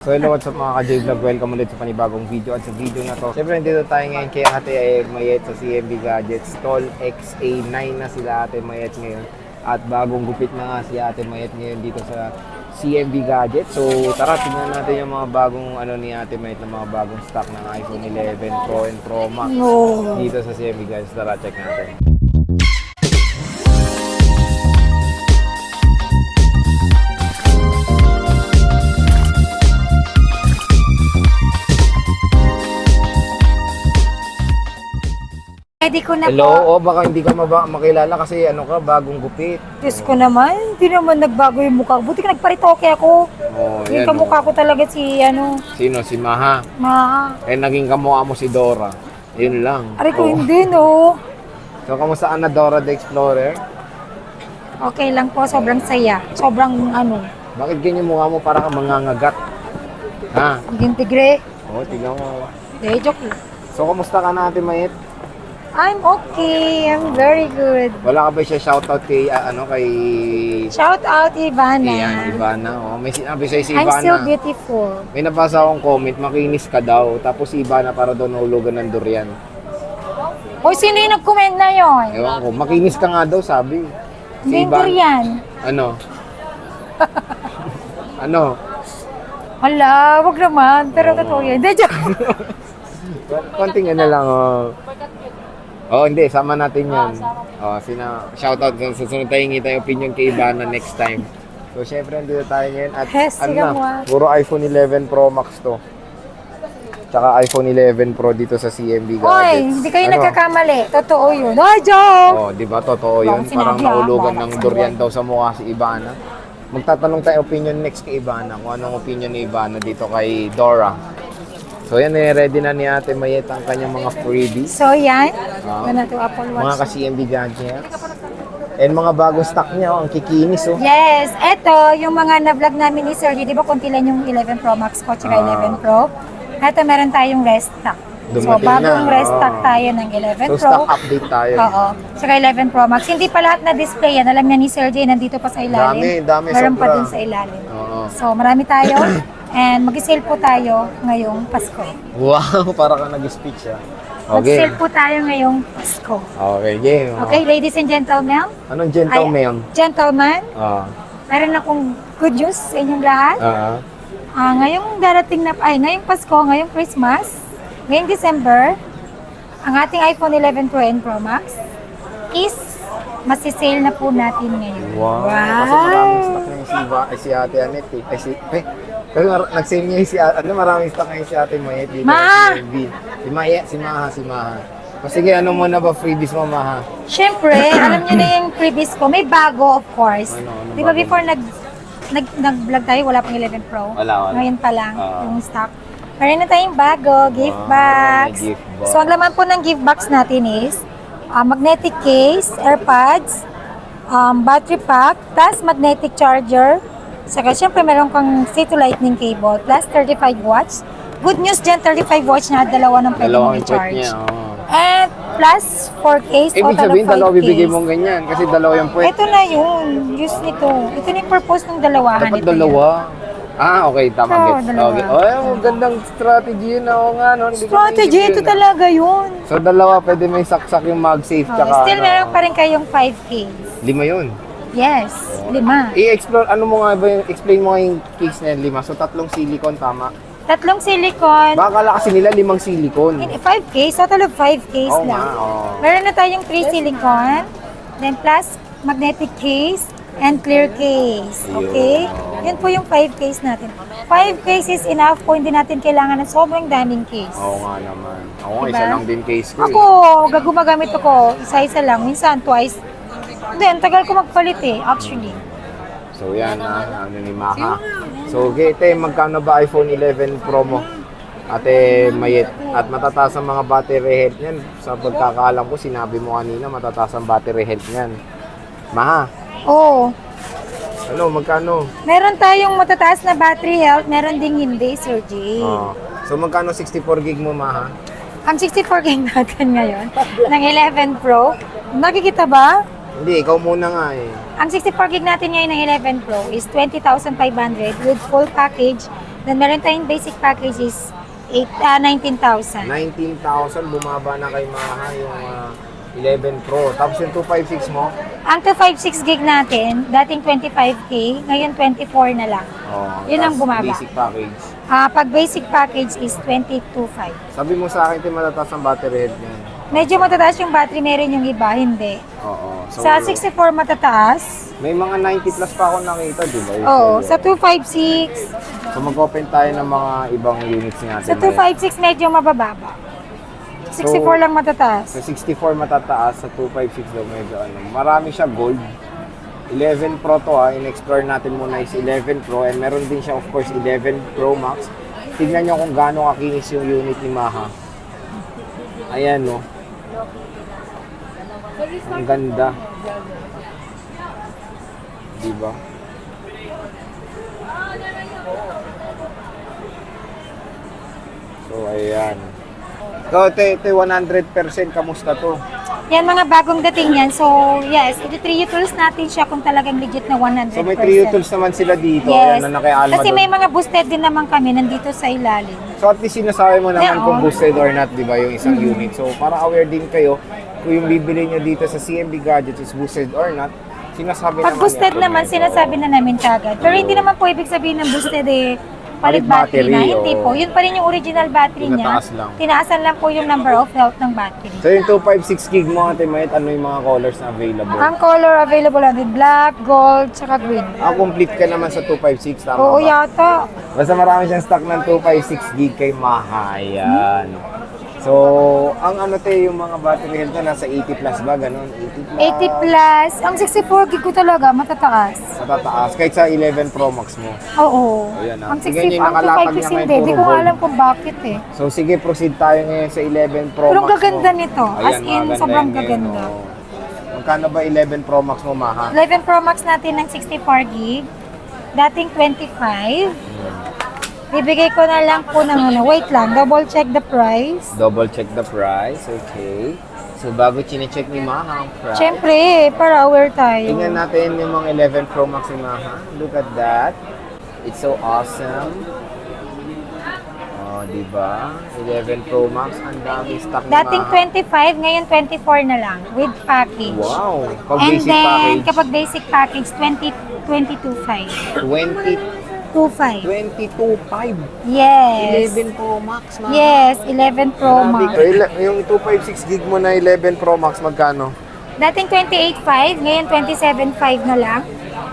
So hello, what's up mga ka-J-Vlog? Welcome ulit sa panibagong video. At sa video na to, syempre nandito tayo ngayon kay Ate Mayet sa CMB Gadgets. Tall XA9 na sila Ate Mayet ngayon. At bagong gupit na nga si Ate Mayet ngayon dito sa CMB Gadgets. So tara, tingnan natin yung mga bagong ni Ate Mayet na mga bagong stock ng iPhone 11 Pro and Pro Max dito sa CMB Gadgets. Tara, check natin. Ready ko na Hello, po. baka hindi ka makilala kasi bagong gupit. Diyos ko naman, hindi naman nagbago yung mukha. Buti ka nagparitoke ako. Oh, Yung yan, kamukha ko talaga si Sino? Si Maha. Naging kamukha mo si Dora. Yun lang. Aray ko hindi no. So, kamusta ka na Dora the Explorer? Okay lang po, sobrang saya. Sobrang Bakit ganyan mukha mo para kang mangangagat? Ha? Maging tigre. Oo, tignan mo. Hindi, joke lang. So, kamusta ka na Ate Mayet? I'm okay. I'm very good. Wala ka ba siya shoutout kay, kay... Shout out, Ivana. Iyan, Ivana. Oh, may sinabi sa'yo si I'm Ivana. still beautiful. May nabasa akong comment, makinis ka daw. Tapos si Ivana para daw nahulugan ng durian. O, sino yung nag-comment na yun? Ewan ko, makinis ka nga daw, sabi. Hindi yan. Ano? Ano? Hala, wag naman. Pero totoo yan. Hindi, joke. Konting lang, Oh, hindi, sama natin yun. Shoutout, susunod tayo hingi tayo opinion kay Ivana next time. So, syempre, nandito tayo ngayon. At Yes, puro iPhone 11 Pro Max to. Tsaka iPhone 11 Pro dito sa CMB Gadgets. Hoy, hindi kayo nagkakamali. Totoo yun. Ay, joke! Oh, di ba? Totoo yun. Bawang Parang sinabi, nahulugan bawang ng sinabi. durian daw sa mukha si Ivana. Magtatanong tayo opinion next kay Ivana. Kung anong opinion ni Ivana dito kay Dora. So yan, ready na ni Ate Mayet ang kanyang mga freebies. So yan, Ah. na to Apple Watch. Mga ka-CMB Gadgets. And mga bagong stock niya, ang kikinis. Oh. Yes, eto yung mga na-vlog namin ni Sir G, di ba konti lang yung 11 Pro Max ko tsaka 11 Pro. Eto meron tayong restock. So Dumating bagong na, restock oo. tayo ng 11 So Pro. stock update tayo. Oo, tsaka 11 Pro Max. Hindi pa lahat na display yan. Alam niya ni Sir J, nandito pa sa ilalim. Dami, Meron pa sobra. dun sa ilalim. Oo. So marami tayo. And mag-sale po tayo ngayong Pasko. Wow, para ka nag-speech Okay. Mag-sale po tayo ngayong Pasko. Okay, game. Okay, ladies and gentlemen. Anong gentleman? Gentlemen, Ah. meron akong good news sa inyong lahat. Ah. Ngayong darating na, ngayong Pasko, ngayong Christmas, ngayong December, ang ating iPhone 11 Pro and Pro Max is masisale na po natin ngayon. Wow. Kasi maraming stock na si Ate Anet eh. Kasi nag-sale niya si Ate, maraming stock ngayon si Ate Mayet dito. Ma! Si Maha. O sige, ano muna ba freebies mo, Maha? Siyempre, alam niyo na yung previous ko, may bago of course. Ano Di ba bago? before nag-vlog tayo, wala pang 11 Pro? Wala. Ngayon pa lang, Ah. yung stock. Meron na tayong bago, gift Wow, box. may gift box. So, ang laman po ng gift box natin is magnetic case, AirPods, battery pack, plus magnetic charger. Saka syempre meron kang C to lightning cable, plus 35 watts. Good news dyan, 35 watts na, dalawa ng pwede mong Dalawang pwet i-charge. niya. Oh. And plus 4 case, Ibig total sabihin, of 5 dalawa bibigay case. mong ganyan. Kasi dalawa yung pwet. Ito na yun, use nito. Ito na yung purpose ng dalawahan. Dapat nito dalawa. Okay, tama. Oo, Gets. dalawa. Okay. Oh, gandang strategy yun. Oo nga, no? Hindi ko Strategy, naisip ito yun. talaga yun. So, dalawa, pwede may saksak yung MagSafe. Tsaka, Still meron pa rin kayong 5 case. 5 yun. Yes, 5. I-explore, ano mo nga ba yung, explain mo nga yung case na yung 5. So, 3 silicone, tama? 3 silicone. Baka kala kasi nila 5 silicone. 5 case, total of 5 case Oo lang. nga, oo. Meron na tayong 3 silicone, then plus magnetic case, and clear case. Okay? Yun po yung 5 case natin. 5 case is enough po, hindi natin kailangan ng sobrang daming case. Oo nga naman. Ako nga, Diba? isa lang din case ko. Ako, gumagamit ako, isa-isa lang, minsan twice. Hindi, ang tagal ko magpalit actually. So, yan ano ni Maha. So, Gete, magkano ba iPhone 11 Pro mo? Ate Mayet. At matataas ang mga battery health niyan. Sa pagkakaalam ko, sinabi mo kanina, matataas ang battery health niyan. Maha, Oo. ano, magkano? Meron tayong matataas na battery health, meron ding hindi, Sir J. So, magkano 64 gig mo, Maha? Ang 64 gig natin ngayon, ng 11 Pro, nakikita ba? Hindi, ikaw muna nga eh. Ang 64 gig natin ngayon ng 11 Pro is 20,500 with full package Then meron tayong basic package is 19,000. 19,000, bumaba na kay Maha yung 11 Pro. Tapos yung 256 mo? Ang 256 gig natin, dating 25K, ngayon 24 na lang. Oh, Yun ang tas bumaba. Basic package. Pag basic package is 22,500. Sabi mo sa akin, matataas ang battery health niyan. Medyo matataas yung battery, meron yung iba, hindi. Oo. So, Sa 64 matataas. may mga 90 plus pa ako nakita, di ba? Oo, sa 256. So mag-open tayo ng mga ibang units natin. Sa 256 medyo mabababa. 64 So, lang matataas. Sa 64 matataas, sa 256 daw medyo ano. Marami siya gold. 11 Pro to in-explore natin muna is 11 Pro and meron din siya of course 11 Pro Max. Tignan nyo kung gaano kakinis yung unit ni Maha. Ayan no. Ang ganda. Diba? So ayan. So ito 100% kamusta to? Yan mga bagong dating yan. So, yes, i-trio tools natin siya kung talagang legit na 100%. So may 3 tools naman sila dito. Yes. Ayan na kay Alma Kasi doon. may mga boosted din naman kami nandito sa ilalim. So at least sinasabi mo naman Yeah, kung oh. boosted or not, di ba, yung isang unit. So para aware din kayo kung yung bibili nyo dito sa CMB Gadgets is boosted or not, sinasabi Pag naman boosted yan. naman, sinasabi na namin kagad. Pero hindi naman po ibig sabihin ng boosted palit Palit battery na. battery, Hindi oo. po. Yun pa rin yung original battery niya. Tinataas lang. Tinaasan lang po yung number of health ng battery. So yung 256 gig mo, Ate Mayet, ano yung mga colors na available? Ang color available natin, black, gold, tsaka green. Complete ka naman sa 256, tama Oo ba? yata. Basta marami siyang stock ng 256 gig kay Maha. Ayan. So, ang ano te, yung mga battery health na nasa 80 plus ba? Ganon? 80 plus? 80 plus. Ang 64 gig ko talaga, matataas. Matataas. Kahit sa 11 Pro Max mo. Oo. Ayan, Ang Tingnan 60, niyo yung ang nakalatag 256 niya hindi. ngayon, Di puro ko gold. alam kung bakit eh. So sige, proceed tayo ngayon sa 11 Pro Pero Max ang gaganda mo. nito. As Ayan, in, maganda sobrang yan ngayon, gaganda. oh. Magkano ba 11 Pro Max mo, Maha? 11 Pro Max natin ng 64 gig. Dating 25. Bibigay ko na lang po ng ano. Wait lang, double check the price. Double check the price, okay. So bago chine-check ni Maha ang price. Siyempre, para aware tayo. Tingnan natin yung mga 11 Pro Max ni Maha. Look at that. It's so awesome. Oh, di ba? 11 Pro Max, ang dami stock ni Dating Maha. 25, ngayon 24 na lang with package. Wow! Pag And basic then, package, kapag basic package, 22.5. 20, 25. 22.5. Yes. 11 Pro Max, Maha. Yes, 11 Pro Max. Yung 256 gig mo na 11 Pro Max, magkano? Dating 28.5, ngayon 27.5 na lang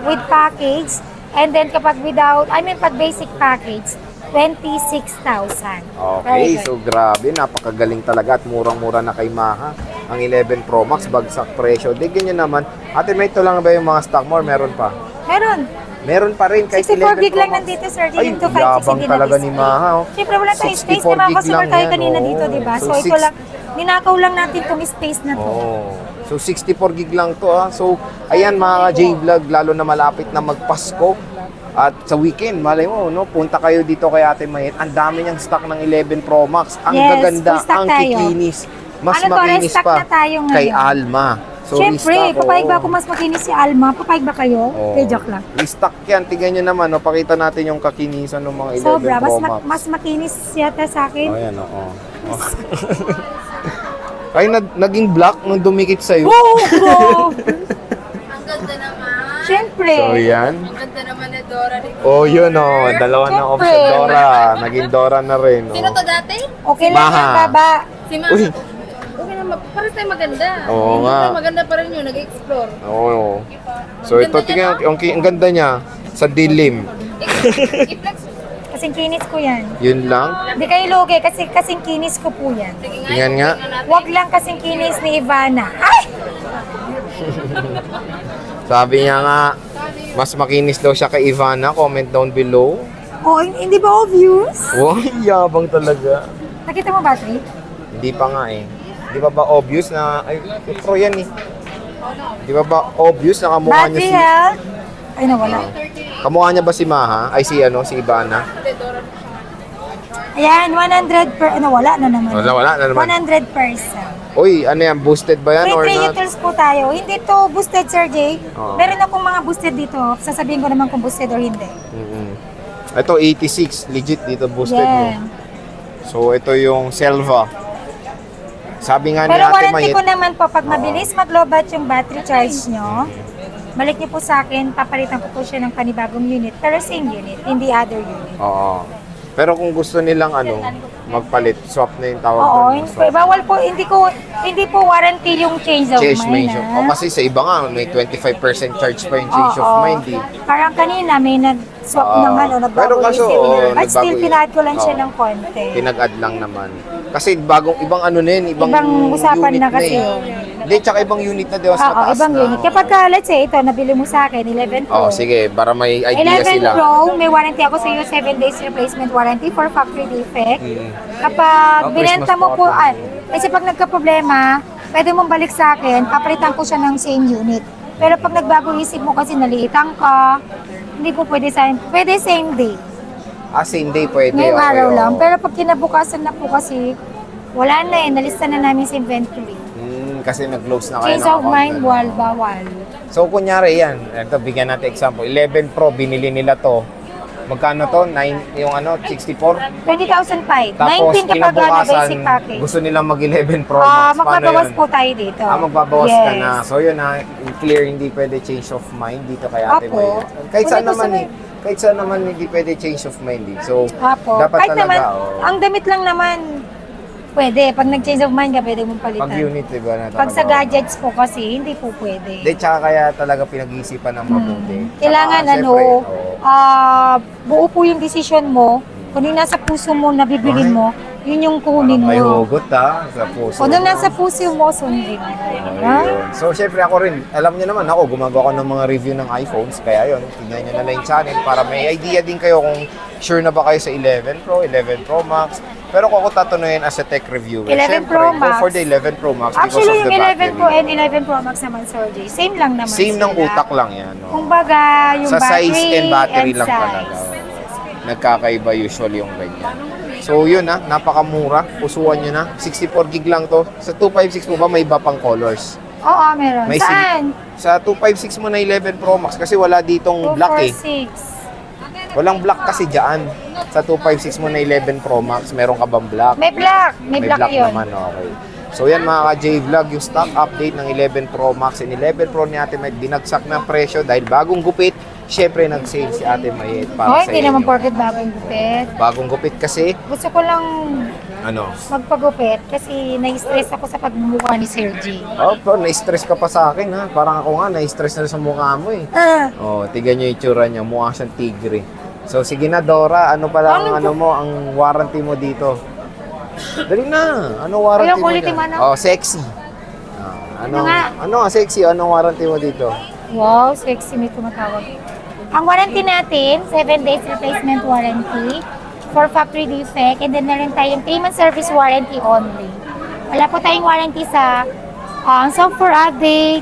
with package. And then kapag pag basic package, 26,000. Okay, so grabe, napakagaling talaga at murang-mura na kay Maha. Ang 11 Pro Max, bagsak presyo. Di ganyan naman. Ate, may ito lang ba yung mga stock more? Meron pa? Meron. Meron pa rin kahit 64 11 gig Pro lang Max. nandito, sir. Ay, Yung 256 yabang hindi talaga na-display. ni Maha. Oh. Siyempre wala tayong space. 64 Di ba gig customer lang tayo yan, kanina oh. dito, di ba? So, So, ito lang. Ninakaw lang natin itong space na to. Oh. So 64 gig lang to ah. So ayan mga J-Vlog, lalo na malapit na magpasko at sa weekend, malay mo, no, punta kayo dito kay Ate Mayet. Ang dami niyang stock ng 11 Pro Max. Ang Yes, gaganda, full stock ang tayo. kikinis. Mas Ano to, makinis restock pa na tayo ngayon. kay Alma. So Siyempre, restock, papayag ba oo. ako mas makinis si Alma? Papayag ba kayo? Oo. Okay, joke lang. Restock yan. Tingnan nyo naman, no? Pakita natin yung kakinisan ng mga 11 Sobra, Pro Max. mas makinis yata sa akin. Oh, yan, oo. Ay, naging black nung dumikit sa'yo. Oo, bro! Ang ganda naman. Siyempre. So, yan. Ang ganda naman ni Dora ni Oh, yun, oh. Dalawa na Siyempre. option. Dora. Naging Dora na rin, oh. Sino to dati? Okay lang Maha. yan, baba. Si Mama. Uy. Okay na, pares tayo maganda. Oo Hindi nga. tayo maganda pa rin yun, nag-explore. Oo. So, ito, tingnan, ang ganda niya. Sa dilim. I-flex. Kasing kinis ko yan. Yun lang. Hindi kayo lugi, kasi kasing kinis ko po yan. Sige nga, Tingnan nga. tingnan natin. Huwag lang kasing kinis ni Ivana. Ay! Sabi niya nga, mas makinis daw siya kay Ivana. Comment down below. Oh, hindi ba obvious? Wow, yabang talaga. Nakita mo battery? Hindi pa nga eh. Di ba obvious na, ay, pro yan eh. Di ba obvious na kamukha niya Battery si, health? Ay, nawala. kamukha niya ba si Maha? Ay, si Ivana? Ayan, 100 per... Ano, wala na naman. Wala na naman. 100%. Uy, ano yan, boosted ba yan Free or tray not? utils po tayo. Hindi to boosted, Sir Jay. Oo. Meron akong mga boosted dito. Sasabihin ko naman kung boosted or hindi. Mm-mm. Ito 86, legit dito boosted Yeah. mo. So ito yung Selva. Sabi nga ni Pero Ate warranty Mayet, ko naman po, pag mabilis mag-lobat yung battery charge nyo, balik niyo po sa akin, papalitan ko po siya ng panibagong unit. Pero same unit, hindi other unit. oo. Pero kung gusto nilang magpalit, swap na yung tawag Oo, doon. Swap. bawal po, hindi po warranty yung change of Change mind. mind. ah. O kasi sa iba nga, may 25% charge pa yung change of Oo. mind. Eh. Parang kanina may nag-swap Oo. ng Pero nagbago kaso, isip. oo, At still, nagbago yun. pinahad ko lang siya Oo. ng konti. Pinag-add lang naman. Kasi ibang ano na yun, ibang usapan unit na kasi eh. yun. Hindi, tsaka ibang unit na, di ba? Mas Oo, mataas ibang na. unit. Kapag let's say, ito, nabili mo sa akin, 11 Pro. Oh, sige, para may idea 11 sila. Pro, may warranty ako sa iyo, 7 days replacement warranty for factory defect. Mm. Kapag Oh, binenta Christmas mo po, pa. kasi pag nagka-problema, pwede mong balik sa akin, papalitan ko siya ng same unit. Pero pag nagbago isip mo kasi naliitan ka, hindi po pwede pwede same day. Same day pwede. Ngayong okay, araw lang. oo. Pero pag kinabukasan na po kasi, wala na nalista na namin sa inventory. Kasi nag-close na kayo Change ng of account mind, na. bawal. So, kunyari yan. Ito, bigyan natin example. 11 Pro, binili nila to. Magkano to? 64? 20,005. Tapos, 19 kapag kinabukasan, basic package. gusto nilang mag-11 Pro Max. Paano Magbabawas yun? po tayo dito. Magbabawas ka Yes. na. So, yun na. Clear, hindi pwede change of mind dito kay Ate Apo. Maya. Kahit Kung saan gusto naman mo- eh. Kahit saan naman hindi pwede change of mind eh. So, Apo. dapat Kahit talaga, naman, oh, ang damit lang naman, pwede. Pag nag-change of mind ka, pwede mong palitan. pag-unit, diba na Pag sa talaga. gadgets po kasi, hindi po pwede. Hindi, tsaka kaya talaga pinag-iisipan ng mabuti. Kailangan Tsaka, syempre, buo po yung decision mo. Kung yung nasa puso mo, nabibilin mo, yun yung kunin parang may mo. hugot sa puso. Kung yung nasa puso mo, sundin mo. Ha? Ayun. So, syempre ako rin, alam niyo naman ako, gumagawa ko ng mga review ng iPhones. Kaya yun, tingnan nyo na lang yung channel para may idea din kayo kung sure na ba kayo sa 11 Pro, 11 Pro Max. Pero kung ako tatunuyin as a tech reviewer, 11 syempre, Pro go Max. for the 11 Pro Max because Actually, of yung the 11 Pro battery. and 11 Pro Max naman, Sir Jay, same lang naman Same ng sila. utak lang yan. No? Kumbaga, yung Sa battery size and battery lang size. talaga. Nagkakaiba usually yung ganyan. So yun napakamura. Pusuan nyo na. 64 gig lang to. Sa 256 mo ba may iba pang colors? Oo, meron. May Saan? Sa 256 mo na 11 Pro Max kasi wala ditong black eh. 246. Walang black kasi dyan. Sa 256 mo na 11 Pro Max, meron ka bang black? May black. May black yun. naman, okay. So yan mga ka-J-Vlog, yung stock update ng 11 Pro Max and 11 Pro ni Ate Mayet, binagsak ng presyo dahil bagong gupit. Siyempre nag-sale si Ate Mayet para sa Hindi inyo. naman porket bagong gupit. Bagong gupit kasi, Gusto ko lang ano? magpagupit kasi na-stress ako sa pagmumukha ni Sir G. Oh, bro, na-stress ka pa sa akin ha. Parang ako nga, na-stress na sa mukha mo eh. Oh, tignan nyo yung itsura niya. Mukha siyang tigre. So, sige na, Dora. Ano pala ang ang warranty mo dito? Dali na. Ano warranty Ayaw, mo ulitin dyan? mo, ano? Oh, sexy. Ano nga? Ano nga, sexy? Anong warranty mo dito? Wow, sexy may tumatawag. Ang warranty natin, 7 days replacement warranty for factory defect, and then meron tayong payment service warranty only. Wala po tayong warranty sa software update,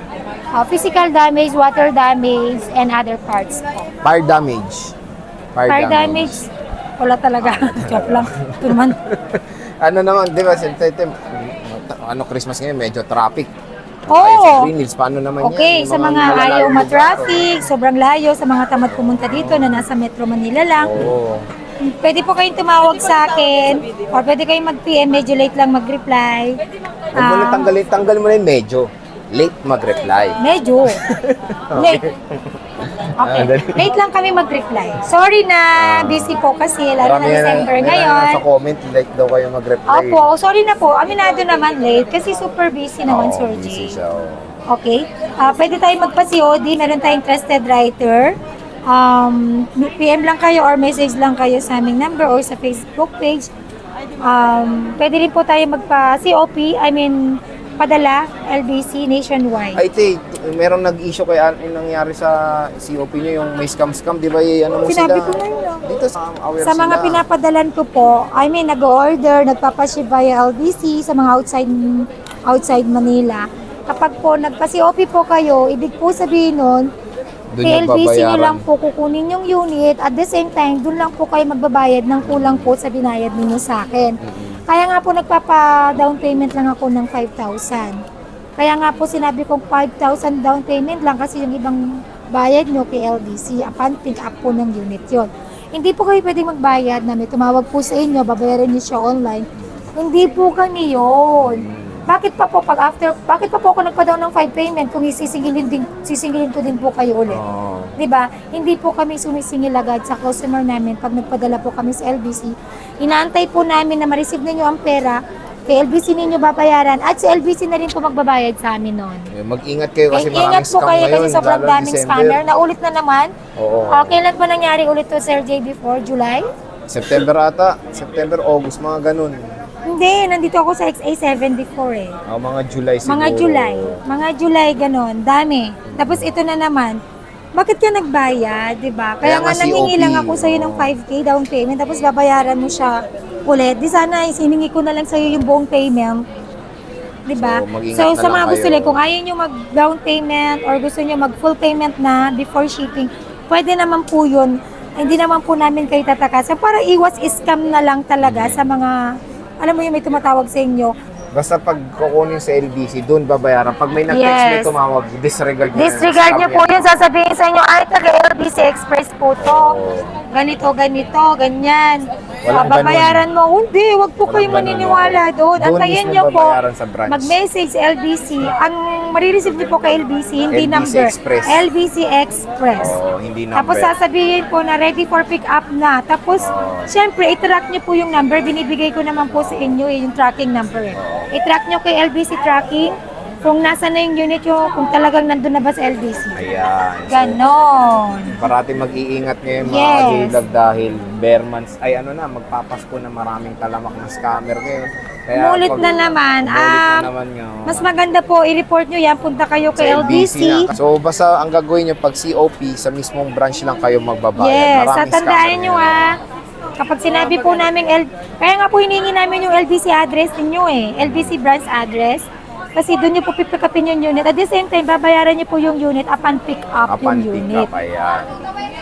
physical damage, water damage, and other parts po. Fire damage. Fire damage, wala talaga. Joke lang. Ito naman. Ano naman, di ba, ano Christmas ngayon, medyo traffic. Oo. Tayo sa Green Hills, paano naman Okay, yan? sa mga ayaw ma-traffic, sobrang layo, sa mga tamad pumunta dito na nasa Metro Manila lang, Oo. pwede po kayong tumawag sa akin or pwede kayong mag-PM, medyo late lang mag-reply. Huwag mo na tanggal mo na yung medyo. Late mag-reply. Medyo. Late. Okay. dali. Late lang kami mag-reply. Sorry na, busy po kasi, lalo na December ngayon. Sa comment, late daw kayo mag-reply. Opo, sorry na po. Aminado naman late kasi super busy naman, Sir busy G. siya. Oo. Okay. Pwede tayo magpa-COD. Meron tayong trusted writer. PM lang kayo or message lang kayo sa aming number or sa Facebook page. Pwede rin po tayo magpa-COP. Padala, LBC, nationwide. Ay, merong nag-issue kaya nangyari sa COP nyo, yung may scam, di ba? Ano mo Sinabi sila? ko na yun. Dito aware Sa mga sila. pinapadalan ko po, nag-order, nagpapaship via LBC sa mga outside Manila. Kapag po nagpa-COP po kayo, ibig po sabihin nun, Doon yung PLBC nyo babayaran. lang po kukunin yung unit. At the same time, doon lang po kayo magbabayad ng kulang po sa binayad ninyo sa akin. Kaya nga po nagpapa-down payment lang ako ng 5,000. Kaya nga po sinabi kong 5,000 down payment lang kasi yung ibang bayad nyo kay LBC upon pick up po ng unit yon. Hindi po kayo pwedeng magbayad na may tumawag po sa inyo, babayaran niyo siya online. Hindi po kami yun. Bakit pa po ako nagpa-down ng 5 payment kung sisingilin ko din po kayo ulit? Oo. 'Di ba? Hindi po kami sumisingil agad sa customer namin pag nagpadala po kami sa LBC. Inaantay po namin na ma-receive ninyo ang pera, kay LBC ninyo babayaran at si LBC na rin po magbabayad sa amin noon. Mag-ingat kayo kasi maraming Ingat po scam kayo ngayon. kasi sobrang lalo daming December. scammer. Naulit na naman. Oo. Kailan ba nangyari ulit to, Sir J, before? July? September ata. September, August, mga ganun. Hindi, nandito ako sa XA74 eh. Mga July siguro. Mga July, ganon. Dami. Tapos ito na naman, bakit ka nagbayad, di ba? Kaya Kaya nga nga nangingi COP. lang ako sa'yo ng 5K down payment, tapos babayaran mo siya ulit. Di sana, siningi ko na lang sa'yo yung buong payment. Di ba? So, mag-ingat So, na sa lang mga kayo. gusto nyo, kung ayaw nyo mag-down payment or gusto nyo mag-full payment na before shipping, pwede naman po yun. Hindi naman po namin kayo tatakasan para iwas scam na lang talaga sa mga, alam mo yung may tumatawag sa inyo. Basta pag kukunin sa LBC, doon babayaran. Pag may nag-text may Yes. tumawag, disregard nyo. Disregard niyo po yun, sasabihin sa inyo, ay, taga-LBC Express po to. Ganito, ganyan. Walang Babayaran mo. Hindi, wag po kayong Walang ganun. maniniwala doon. Doon Antayin mismo niyo po, babayaran sa branch. mag-message LBC. Ang marireceive niyo po kay LBC, hindi LBC number. Express. LBC Express. Oo, hindi number. Tapos sasabihin po na ready for pick up na. Tapos, syempre, i-track niyo po yung number. Binibigay ko naman po sa inyo yung tracking number. I-track niyo kay LBC tracking kung nasa na yung unit nyo, kung talagang nandun na ba sa LBC. Ayan. So, Ganon. parati mag-iingat ngayon mga Yes. ka-JLog dahil bare months, ay ano na, magpapasko na maraming talamak na scammer ngayon. Kaya Umulit pag- na naman. Umulit na naman nga. Mas maganda po, i-report nyo yan. Punta kayo kay Sa LBC. na. So basta ang gagawin nyo pag COP, sa mismong branch lang kayo magbabayad. Yes, Maraming at tandaan scammer nyo ngayon. kapag sinabi po namin, kaya nga po hiningi namin yung LBC address ninyo LBC branch address. Kasi doon nyo po pipick upin yung unit. At the same time, babayaran nyo po yung unit upon pick up Upon yung pick unit. up, ayan.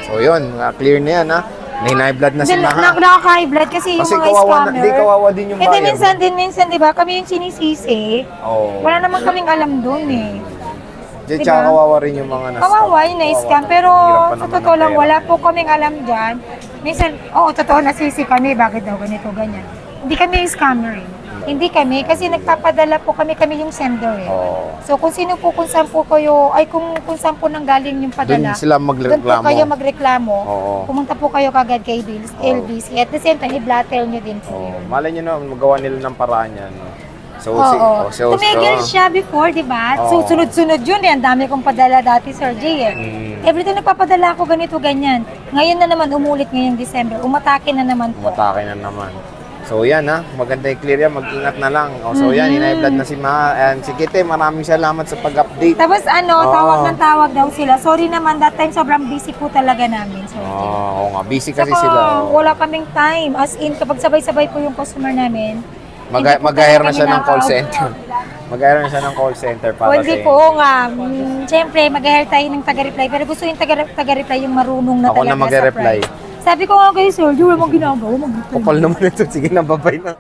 So yun, clear na yan ha. High blood na si Maha. Nakaka-high blood kasi yung Kasi mga kawawa, scammer. di kawawa din yung Hindi, buyer. minsan, di ba, kami yung sinisisi. Oo. Wala naman kaming alam doon Di, diba? tsaka kawawa rin yung mga na-scam. Kawawa yung na-scam, pero Hirap pa sa naman totoo ng lang, pera. wala po kaming alam dyan. Minsan, totoo, nasisi kami, bakit daw ganito, ganyan. Hindi kami yung scammer Hindi kami, kasi nagpapadala po kami yung sender Oo. So kung sino po, kung saan po kayo, ay kung saan po nanggaling yung padala, Doon sila doon po magreklamo. kayo magreklamo. Oo. Pumunta po kayo kagad kay LBC. At the same time, i-blatter nyo din po. Oh, malay nyo na, magawa nila ng paraan yan. So, Oo. so, Tumigil siya before, di ba? Oo. So, sunod-sunod yun. Ang dami kong padala dati, Sir J. Every time nagpapadala ako ganito, ganyan. Ngayon na naman, umulit ngayong December. Umatake na naman po. Matake na naman. So yan ha, maganda yung clear yan, mag-ingat na lang. So yan, high-blood na si Maha. And si Kite, maraming salamat sa pag-update. Tapos Oo. tawag ng tawag daw sila. Sorry naman, that time sobrang busy po talaga namin, Sir J. Oo nga, busy kasi Saka, sila. wala kaming time. As in, kapag sabay-sabay po yung customer namin, hindi po Mag-hire na talaga siya ng call nakaka- center. Mag-hire na siya ng call center para O, hindi sa po nga. Siyempre, mag-hire tayo ng taga-reply. Pero gusto yung taga-reply yung marunong na Ako talaga na mag-reply. sa price. Sabi ko nga kay Sir, di wala mong ginagawa. Kapal naman ito. Sige na, babay na.